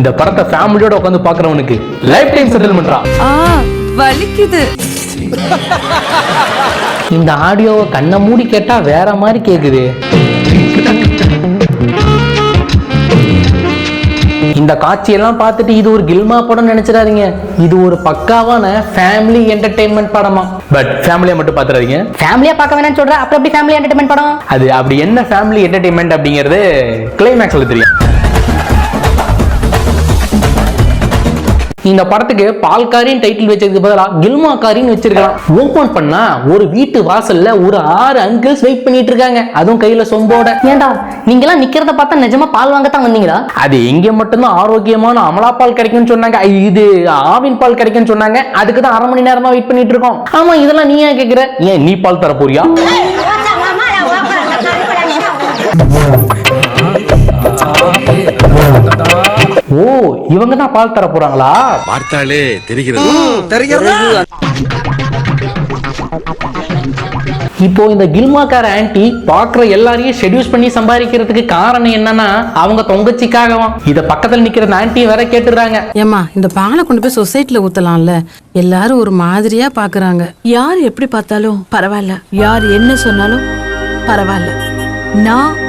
இந்த படத்தை ஃபேமிலியோட உட்காந்து பாக்குறவனுக்கு லைஃப் டைம் செட்டில்மெண்ட்ரா. வலிக்குது. இந்த ஆடியோவை கண்ணை மூடி கேட்டா வேற மாதிரி கேக்குது. இந்த காட்சியெல்லாம் பார்த்துட்டு இது ஒரு கில்மா படம் நினைச்சிடாதீங்க. இது ஒரு பக்காவான ஃபேமிலி என்டர்டெயின்மெண்ட் படமா. பட் ஃபேமிலியா மட்டும் பாத்துறாதீங்க. ஃபேமிலியா பார்க்க வேணாம்னு சொல்ற, அப்புறம் எப்படி ஃபேமிலி என்டர்டெயின்மெண்ட் படம்? அது அப்படி என்ன ஃபேமிலி என்டர்டெயின்மெண்ட் அப்படிங்கிறது கிளைமேக்ஸ்ல தெரியும். இந்த படத்துக்கு பால்காரின் டைட்டில் வச்சதுக்கு பதிலா கில்மா காரின்னு வச்சிருக்கலாம். ஓபன் பண்ணா ஒரு வீட்டு வாசல்ல ஒரு 6 அங்கிள்ஸ் வெயிட் பண்ணிட்டு இருக்காங்க, அதுவும் கையில சொம்போட. ஏண்டா நீங்க எல்லாம் நிக்கிறத பார்த்தா நிஜமா பால் வாங்கத்தான் வந்தீங்களா? அது எங்க மட்டும்தான் ஆரோக்கியமான அமலா பால் கிடைக்கும்னு சொன்னாங்க, இது ஆவின் பால் கிடைக்கும்னு சொன்னாங்க. அதுக்கு தான் 1/2 மணி நேரமா வெயிட் பண்ணிட்டு இருக்கோம். ஆமா, இதெல்லாம் நீ ஏன் கேக்குற? ஏன் நீ பால் தர போறியா? ஓ, இவங்க தான் பால் தர போறாங்களா? பார்த்தாலே தெரிகிறது. இப்போ இந்த கில்மாக்கார ஆன்டி பாக்குற எல்லாரையும் ஷெட்யூஸ் பண்ணி சம்பாதிக்கிறதுக்கு காரணம் என்னன்னா அவங்க தொங்கச்சிக்காகவும். இத பக்கத்துல நிக்கிற ஆன்டி வேற கேட்டுறாங்க, ஏமா இந்த பாலை கொண்டு போய் சொசைட்டில ஊத்தலாம்ல, எல்லாரும் ஒரு மாதிரியா பாக்குறாங்க. யார் எப்படி பார்த்தாலும் பரவாயில்ல, யார் என்ன சொன்னாலும் பரவாயில்ல,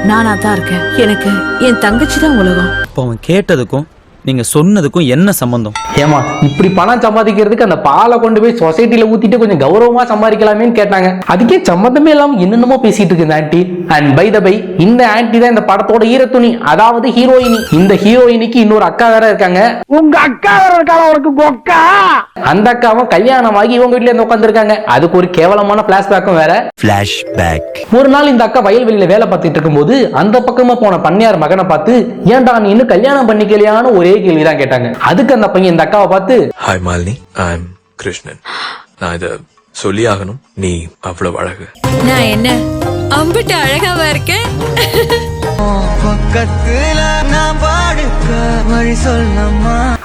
நானா தான் இருக்கேன், எனக்கு என் தங்கச்சி தான் உலகம். இப்போ அவன் கேட்டதுக்கும் நீங்க சொன்னதுக்கும் என்ன சம்பந்தம்? ஏமா இப்படி பணம் சம்பாதிக்கிறதுக்கு அந்த பாலை கொண்டு போய் சொசைட்டில ஊத்திட்டு கொஞ்சம் கௌரவமா சம்பாதிக்கலாமேன்னு கேட்டாங்க. அதுக்கே சம்பந்தமே இல்லாம என்னென்னமோ பேசிட்டு இருக்கு இந்த aunty. And by the by, இந்த ஆன்டி தான் இந்த படத்தோட ஈரத்துணி, அதாவது ஹீரோயினி. இந்த ஹீரோயினிக்கு இன்னொரு அக்கா வேற இருக்காங்க. உங்க அக்கா வேற இருக்காங்க, அவருக்கு கொக்கா. அந்த அக்காவும் கல்யாணமாகி இவங்க வீட்டுல இருந்து உட்கார்ந்து இருக்காங்க. அதுக்கு ஒரு கேவலமான பிளாஷ்பேக்கும் வேற. ஒரு நாள் இந்த அக்கா வயல்வெளியில வேலை பார்த்துட்டு இருக்கும்போது அந்த பக்கமா போன பண்ணையார் மகனை பார்த்து, ஏன்டா நீ இன்னும் கல்யாணம் பண்ணிக்கலையான்னு ஒரே கேள்விதான் கேட்டாங்க. அதுக்கு அந்த பையன் இந்த அக்காவை பார்த்து, ஹாய் மாலினி, ஐ அம் கிருஷ்ணன். நான் இத சொல்லி ஆகணும், நீ அவ்வளவு அழகு. நான் என்ன அம்பிட்டு அழகாவா இருக்கேன்?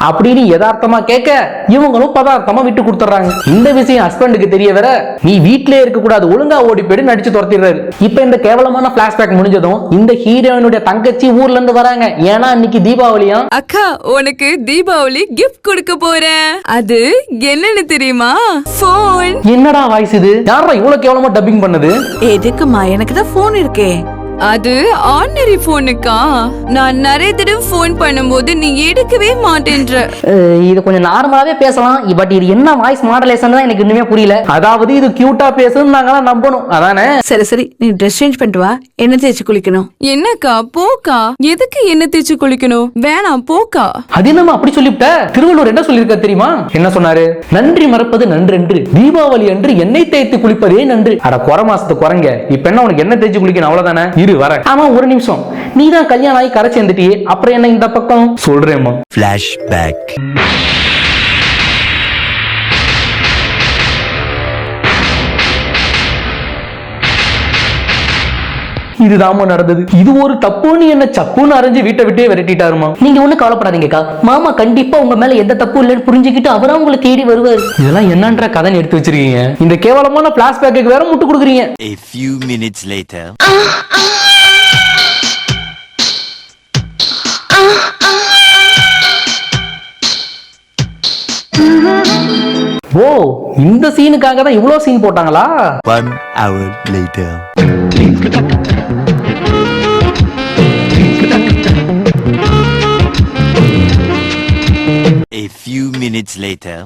அப்படின்னு யதார்த்தமா கேட்க இவங்களும் பதார்த்தமா விட்டு கொடுத்துறாங்க. இந்த விஷயம் ஹஸ்பண்டுக்கு தெரிய வர, நீ வீட்லயே இருக்க கூடாது, ஒழுங்கா ஓடி போயிடு நடிச்சு துரத்திடுறாரு. இப்ப இந்த கேவலமான பிளாஷ்பேக் முடிஞ்சதும் இந்த ஹீரோயினுடைய தங்கச்சி ஊர்ல இருந்து வராங்க. ஏன்னா இன்னைக்கு தீபாவளியா. அக்கா, உனக்கு தீபாவளி கிஃப்ட் கொடுக்க போறேன். அது என்னன்னு தெரியுமா? போன். என்னடா வாய்ஸ் இது? யாரா இவ்வளவு கேவலமா டப்பிங் பண்ணது? எதுக்குமா? எனக்கு தான் போன் இருக்கே. அது ஆர்டினரி போனுக்கா. நான் நிறைய தடவை போன் பண்ணும்போது நீ எடுக்கவே மாட்டேன்ற. இது கொஞ்சம் நார்மலாவே பேசலாம், பட் இது என்ன வாய்ஸ் மாடுலேஷன் தான் எனக்கு இன்னுமே புரியல. அதாவது இது கியூட்டா பேசுன்னு நாங்களாம் நம்பணும், அதானே? சரி நீ ட்ரெஸ் சேஞ்ச் பண்ணிட்டு வா, என்ன தேய்ச்சி குளிக்கணும். என்னக்கா போக்கா? எதுக்கு என்ன தேய்ச்சி குளிக்கணும்? வேணாம் போக்கா. அது என்னமா அப்படி சொல்லிவிட்ட? திருவள்ளுவர் என்ன சொல்லியிருக்க தெரியுமா? என்ன சொன்னாரு? நன்றி மறப்பது நன்றென்று, தீபாவளி அன்று எண்ணெய் தேய்த்து குளிப்பதே நன்று. அட குறை மாசத்து குறைங்க, இப்ப என்ன உனக்கு என்ன தேய்ச்சி குளிக்கணும் அவ்வளவுதானே? வர. ஆமா, ஒரு நிமிஷம், நீ தான் கல்யாணம் ஆகி கரை சேர்ந்துட்டியே, அப்புறம் என்ன இந்த பக்கம்? சொல்றேம்மா. ஃபிளாஷ்பேக். இதுதாமா நடந்தது. இது ஒரு தப்புன்னு என்ன சப்புன்னு அரைஞ்சு வீட்டை விட்டே விரட்டிட்டாருமா. நீங்க ஒண்ணு கவலைப்படாதீங்கக்கா, மாமா கண்டிப்பா உங்க மேல எந்த தப்பு இல்லைன்னு புரிஞ்சுக்கிட்டு அவரா உங்களை தேடி வருவாரு. இதெல்லாம் என்னன்ற கதை எடுத்து வச்சிருக்கீங்க? இந்த கேவலமான பிளாஷ்பேக்கு வேற முட்டு கொடுக்குறீங்க. A few minutes later. ஓ, இந்த சீனுக்காக தான் இவ்வளவு சீன் போட்டாங்களா? 1 hour later. A few minutes later.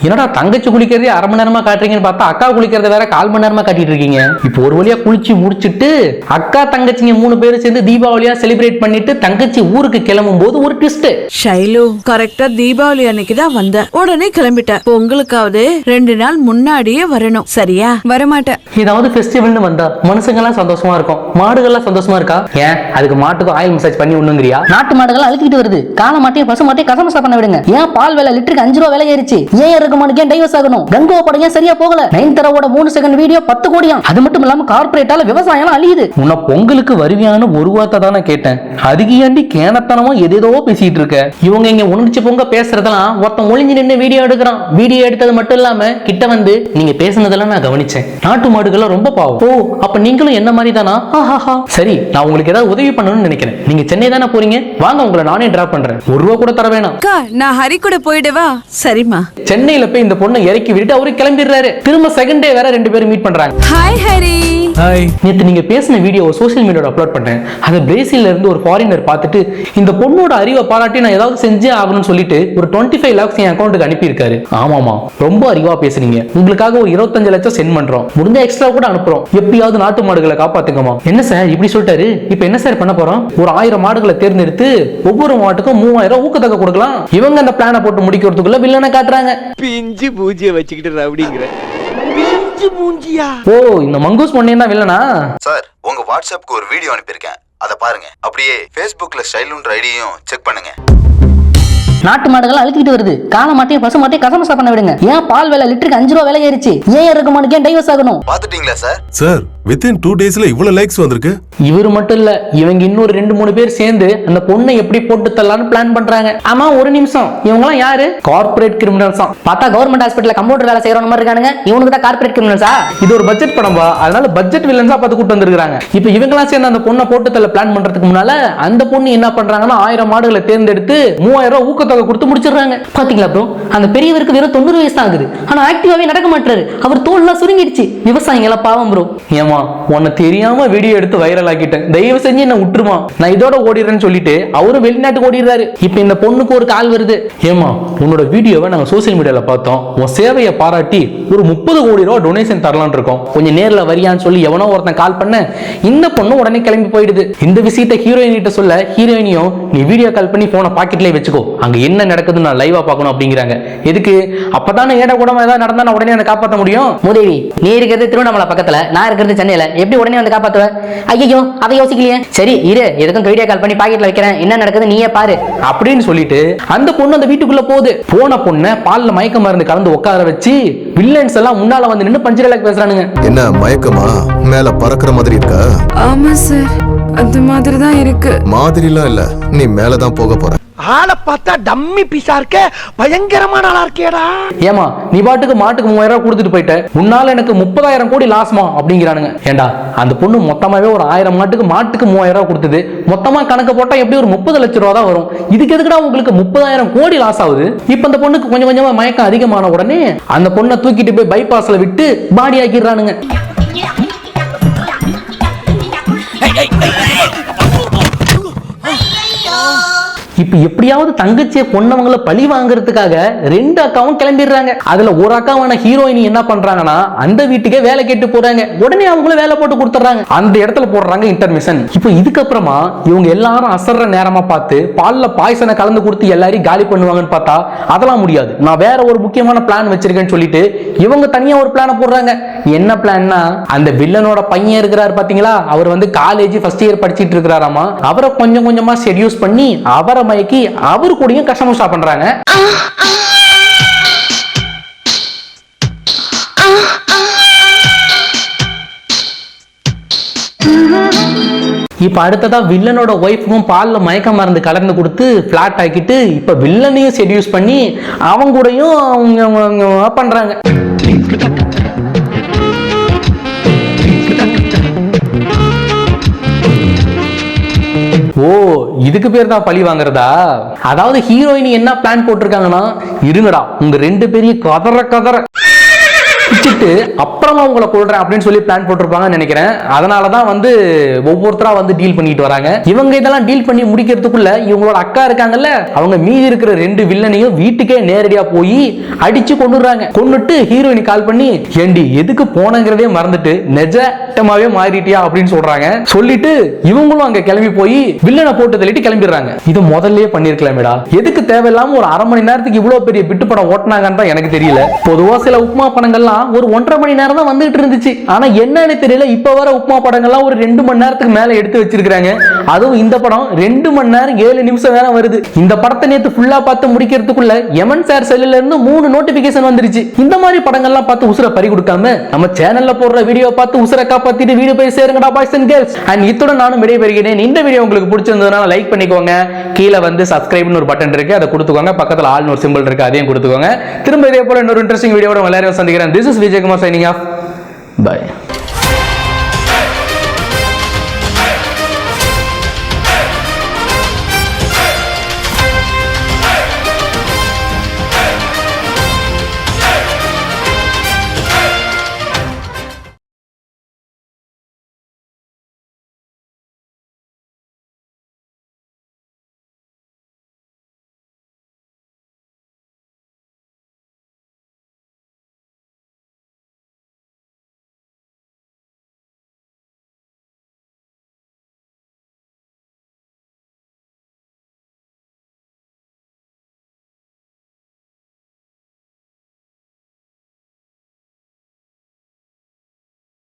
என்னடா தங்கச்சி குளிக்கிறதே 1/2 மணி நேரமா காட்டுறீங்கன்னு பார்த்தா அக்கா குளிக்கிறத வேற 1/4 மணி நேரமா காட்டிட்டு இருக்கீங்க. இப்போ ஒரு வழியா குளிச்சு முடிச்சிட்டு அக்கா தங்கச்சிங்க 3 பேரும் சேர்ந்து தீபாவளியா செலிப்ரேட் பண்ணிட்டு தங்கச்சி ஊருக்கு கிளம்பும் போது ஒரு ட்விஸ்ட். ஷைலு கரெக்டா தீபாவளி அன்னைக்கு தான் வந்த, உடனே கிளம்பிட்ட. பொங்கலுக்காவது 2 நாள் முன்னாடியே வரணும், சரியா? வரமாட்டேன். ஏதாவது ஃபெஸ்டிவல்னு வந்தா மனுஷங்க எல்லாம் சந்தோஷமா இருக்கும், மாடுகள்லாம் சந்தோஷமா இருக்கா? ஏன் அதுக்கு மாட்டுக்கும் ஆயில் மசாஜ் பண்ணி ஒண்ணுங்கறியா? நாட்டு மாடுகள் அழுத்திட்டு வருது, கால மாட்டையும் பசு மாட்டையும் கசமசா பண்ண விடுங்க. ஏன் பால் விலை லிட்டருக்கு 5 ரூபா விலை ஏறிச்சு? ஏன் இருக்க ரகுமானுக்கு ஏன் டைவர்ஸ் ஆகணும்? கங்கோ படம் ஏன் சரியா போகல? நயன்தாராவோட 3 செகண்ட் வீடியோ 10 கோடியாம். அது மட்டும் இல்லாம கார்ப்பரேட்டால விவசாயம் அழியுது. உன்னை பொங்கலுக்கு வருவியான ஒரு வார்த்தை தானே கேட்டேன், அதுக்கு ஏண்டி கேனத்தனமா எதேதோ பேசிட்டு இருக்க? இவங்க இங்க உணர்ச்சி பொங்க பேசுறதெல்லாம் ஒருத்தன் ஒளிஞ்சு நின்று வீடியோ எடுக்கிறான். வீடியோ எடுத்தது மட்டும் இல்லாம கிட்ட வந்து நீங்க பேசுனதெல்லாம் நான் கவனிச்சேன். நாட்டு மாடுகள் ரொம்ப பாவம். ஓ, அப்ப நீங்களும் என்ன மாதிரி தானா? சரி, நான் உங்களுக்கு ஏதாவது உதவி பண்ணணும்னு நினைக்கிறேன். நீங்க சென்னை தானே போறீங்க, வாங்க உங்களை நானே டிராப் பண்றேன். ₹1 கூட தர வேணாம். அக்கா, நான் ஹரி கூட போயிடவா? சரிம்மா. சென்னையில போய் இந்த பொண்ணை இறக்கி விட்டுட்டு அவரு கிளம்பிடுறாரு. திரும்ப செகண்ட் டே வேற 2 பேரும் மீட் பண்றாங்க. ஹாய் ஹரி. நேத்து நீங்க பேசின வீடியோ சோசியல் மீடியால அப்லோட் பண்ணேன். அதை பிரேசில்ல இருந்து ஒரு ஃபாரினர் பார்த்துட்டு இந்த பொண்ணோட அறிவை பாராட்டி நான் ஏதாவது செஞ்சே ஆகணும்னு சொல்லிட்டு ஒரு 25 lakhs என் அக்கௌண்ட்டுக்கு அனுப்பி இருக்காரு. ஆமாமா, ரொம்ப அறிவா பேசுறீங்க. உங்களுக்காக ஒரு 25 லட்சம் சென்ட் பண்றோம். முடிஞ்ச எக்ஸ்ட்ரா கூட அனுப்புறோம். எப்படியாவது நாட்டு மாடுகளை காப்பாத்துக்கமா. என்ன சார் இப்படி சொல்லிட்டாரு? இப்ப என்ன சார் பண்ண போறோம்? ஒரு 1000 மாடுகளை தேர்ந்தெடுத்து ஒவ்வொரு மாட்டுக்கும் 3000 ஊக்கத்தொகை கொடுக்கலாம். இவங்க அந்த பிளானை போட்டு முடிக்கிறதுக்குள்ள வில்லனை காட்டுறாங்க. பிஞ்சு பூஜ்ஜிய வச்சுக்கிட்டு ரவுடிங்கிற பிஞ்சு மூஞ்சியா? ஓ, இந்த மங்கூஸ் பொண்ணே தான் வில்லனா? சார், உங்க வாட்ஸ்அப்க்கு ஒரு வீடியோ அனுப்பியிருக்கேன், அதை பாருங்க. அப்படியே Facebookல ஸ்டைலுன்ற ஐடியையும் செக் பண்ணுங்க. நாட்டு மாடுகள் அழுத்திட்டு வருது. கால மாட்டையும் பசு மாட்டையும் கசமசா பண்ண விடுங்க. ஏன் பால் விலை லிட்டருக்கு 5 ரூபா விலை ஏறிச்சு? ஏன் ரகுமானுக்கு ஏன் டைவர்ஸ் ஆகணும்? பாத்துட்டீங்களா சார்? சார், வித்தின் 2 daysல இவ்வளவு லைக்ஸ் வந்திருக்கு. இவரு மட்டும் இல்ல, இவங்க இன்னொரு 2-3 பேர் சேர்ந்து அந்த பொண்ணை எப்படி போட்டு தரலாம்னு பிளான் பண்றாங்க. ஆமா, ஒரு நிமிஷம், இவங்க எல்லாம் யாரு? Corporate criminals. பார்த்தா கவர்மெண்ட் ஹாஸ்பிட்டல்ல கம்ப்யூட்டர் வேலை செய்யறவங்க மாதிரி இருக்கானுங்க. இவனுக்கு தான் கார்ப்பரேட் கிரிமினல்ஸா? இது ஒரு பட்ஜெட் படம்பா, அதனால பட்ஜெட் வில்லன்ஸா பார்த்து கூட்டு வந்திருக்காங்க. இப்போ இவங்க எல்லாம் சேர்ந்து அந்த பொண்ணை போட்டு தள்ள பிளான் பண்றதுக்கு முன்னால அந்த பொண்ணு என்ன பண்றாங்கன்னா 1000 மாடுகளை தேர்ந்தெடுத்து 3000 ஊக்கத்தொகை கொடுத்து முடிச்சிடுறாங்க. பாத்தீங்களா ப்ரோ, அந்த பெரியவருக்கு வெறும் 90 வயசு தான் ஆகுது. ஆனா ஆக்டிவாவே நடக்க மாட்டாரு. அவர் தோல்லாம் சுருங்கிடுச்சு. விவசாயிங்க எல்லாம் பாவம் ப்ரோ. ஏமா, உன்னை தெரியாம வீடியோ எடுத்து வைரல் ஆக்கிட்டேன், தயவு செஞ்சு என்ன விட்டுருமா, நான் இதோட ஓடிடுறேன்னு சொல்லிட்டு அவரும் வெளிநாட்டுக்கு ஓடிடுறாரு. இப்போ இந்த பொண்ணுக்கு ஒரு கால் வருது. ஏமா, உன்னோட வீடியோவை நாங்க சோசியல் மீடியால பார்த்தோம், உன் சேவையை பாராட்டி ஒரு 30 கோடி ரூபா டொனேஷன் தரலான்னு இருக்கோம், கொஞ்சம் நேர்ல வரியான்னு சொல்லி எவனோ ஒருத்தன் கால் பண்ண இந்த பொண்ணு உடனே கிளம்பி போயிடுது. இந்த விஷயத்தை ஹீரோயின் கிட்ட சொல்ல ஹீரோயினியும் நீ வீடியோ கால் பண்ணி போனை பாக்கெட்லயே வச்சுக்கோ, அங்க என்ன நடக்குதுன்னு நான் லைவா பார்க்கணும் அப்படிங்கிறாங்க. எதுக்கு? அப்பதானே ஏட கூடமா ஏதாவது நடந்தா நான் உடனே அதை காப்பாற்ற முடியும். மூதேவி, நீ இருக்கிறது திருவண்ணாமலை பக்கத்துல, நான் இருக்கிறது சென்னையில. எப்படி உடனே வந்து காப்பாத்துவேன்? ஐயோ, அதை யோசிக்கலையே. சரி இரு, எதுக்கும் வீடியோ கால் பண்ணி பாக்கெட்ல வைக்கிறேன், என்ன நடக்குது நீயே பாரு அப்படின்னு சொல்லிட்டு அந்த பொண்ணு அந்த வீட்டுக்குள்ள போகுது. போன பொண்ணை பால்ல மயக்க மருந்து கலந்து உட்கார வச்சு வில்லன்ஸ் எல்லாம் முன்னால வந்து நின்னு பஞ்சரலாக் பேசுறானுங்க. என்ன மயக்கமா? மேல பறக்குற மாதிரி இருக்கா? ஆமா சார், அந்த மாதிரி தான் இருக்கு. மாதிரிலாம் இல்ல, நீ மேலதான் போக போற. ஆளை பார்த்தா டம்மி பீஸா இருக்க, பயங்கரமான ஆளா இருக்கேடா. ஏமா, நீ பாட்டுக்கு மாட்டுக்கு 3000 ரூபாய் கொடுத்துட்டு போயிட்ட, உன்னால எனக்கு 30,000 கோடி லாஸ்மா அப்படிங்கிறானுங்க. ஏண்டா, அந்த பொண்ணு மொத்தமாவே ஒரு 1000 மாட்டுக்கு 3000 ரூபாய் கொடுத்தது, மொத்தமா கணக்கு போட்டா எப்படி ஒரு 30 லட்சம் ரூபா தான் வரும். இதுக்கு எதுக்குடா உங்களுக்கு 30,000 கோடி லாஸ் ஆகுது? இப்ப அந்த பொண்ணுக்கு கொஞ்சம் கொஞ்சமா மயக்கம் அதிகமான உடனே அந்த பொண்ணை தூக்கிட்டு போய் பைபாஸ்ல விட்டு பாடி ஆக்கிடுறானுங்க. இப்ப எப்படியாவது தங்கச்சியை கொன்னவங்களை பழி வாங்குறதுக்காக 2 அக்காவும் கிளம்பிடுறாங்க. அதுல ஒரு அக்காவான ஹீரோயினி என்ன பண்றாங்கன்னா அந்த வீட்டுக்கே வேலை கேட்டு போறாங்க. உடனே அவங்களும் வேலை போட்டு கொடுத்துறாங்க. அந்த இடத்துல போடுறாங்க இன்டர்மிஷன். இப்போ இதுக்கப்புறமா இவங்க எல்லாரும் அசர்ற நேரமா பார்த்து பால்ல பாய்சனை கலந்து கொடுத்து எல்லாரையும் காலி பண்ணுவாங்கன்னு பார்த்தா அதெல்லாம் முடியாது. நான் வேற ஒரு முக்கியமான பிளான் வச்சிருக்கேன்னு சொல்லிட்டு இவங்க தனியா ஒரு பிளான போடுறாங்க. என்ன பிளான்னா, அந்த வில்லனோட பையன் இருக்கிறார் பாத்தீங்களா, அவர் வந்து காலேஜ் ஃபர்ஸ்ட் இயர் படிச்சிட்டு இருக்கிறாராமா. அவரை கொஞ்சம் கொஞ்சமா செடியூஸ் பண்ணி அவரை மயக்கி அவரு கூடயும் கஷ்டமோஷா பண்றாங்க. இப்ப அடுத்ததா வில்லனோட ஒய்ஃபுக்கும் பால்ல மயக்க மருந்து கலந்து கொடுத்து பிளாட் ஆக்கிட்டு இப்ப வில்லனையும் செடியூஸ் பண்ணி அவங்க கூடயும் அவங்க பண்றாங்க. ஓ, இதுக்கு பேர் தான் பழி வாங்குறதா? அதாவது ஹீரோயினி என்ன பிளான் போட்டிருக்காங்கன்னா, இருங்கடா உங்க 2 பேரையும் கதற பிடிச்சிட்டு அப்புறமா உங்களை கொள்றேன் அப்படின்னு சொல்லி பிளான் போட்டிருப்பாங்கன்னு நினைக்கிறேன். அதனாலதான் வந்து ஒவ்வொருத்தரா வந்து டீல் பண்ணிட்டு வராங்க. இவங்க இதெல்லாம் டீல் பண்ணி முடிக்கிறதுக்குள்ள இவங்களோட அக்கா இருக்காங்கல்ல, அவங்க மீதி இருக்கிற 2 வில்லனையும் வீட்டுக்கே நேரடியா போய் அடிச்சு கொண்டுறாங்க. கொண்டுட்டு ஹீரோயினி கால் பண்ணி, ஏண்டி எதுக்கு போனங்கிறதே மறந்துட்டு நிஜமாவே மாறிட்டியா அப்படின்னு சொல்றாங்க. சொல்லிட்டு இவங்களும் அங்க கிளம்பி போய் வில்லனை போட்டு தள்ளிட்டு கிளம்பிடுறாங்க. இது முதல்லயே பண்ணிருக்கலாமேடா, எதுக்கு தேவையில்லாம ஒரு 1/2 மணி நேரத்துக்கு இவ்வளவு பெரிய பிட்டு படம் ஓட்டினாங்கன்னு தான் எனக்கு தெரியல. பொதுவா சில உப்மா படங்கள்லாம் படங்கள்லாம் ஒரு 1.5 மணி நேரம் தான் வந்துட்டு இருந்துச்சு. ஆனா என்னன்னு தெரியல, இப்ப வர உப்மா படங்கள்லாம் ஒரு 2 மணி நேரத்துக்கு மேல எடுத்து வச்சிருக்காங்க. அதுவும் இந்த படம் 2 மணி நேரம் 7 நிமிஷம் வேற வருது. இந்த படத்தை நேத்து ஃபுல்லா பார்த்து முடிக்கிறதுக்குள்ள எமன் சார் செல்லுல இருந்து 3 நோட்டிபிகேஷன் வந்துருச்சு. இந்த மாதிரி படங்கள்லாம் பார்த்து உசுர பறி கொடுக்காம நம்ம சேனல்ல போடுற வீடியோ பார்த்து உசுர காப்பாத்திட்டு வீடியோ போய் சேருங்கடா பாய்ஸ் அண்ட் கேர்ள்ஸ். அண்ட் இத்துடன் நானும் விடைபெறுகிறேன். இந்த வீடியோ உங்களுக்கு பிடிச்சிருந்ததுனால லைக் பண்ணிக்கோங்க. கீழே வந்து சப்ஸ்கிரைப்னு ஒரு பட்டன் இருக்கு, அதை கொடுத்துக்கோங்க. பக்கத்துல ஆல்னு ஒரு சிம்பிள் இருக்கு, அதையும் கொடுத்துக்கோங்க. திரும்ப இதே போல இன்னொரு இன்ட்ரெஸ்டிங் வீடியோட எல்லாரையும் சந்திக்கிறேன். This is Vijayakumar signing off. By.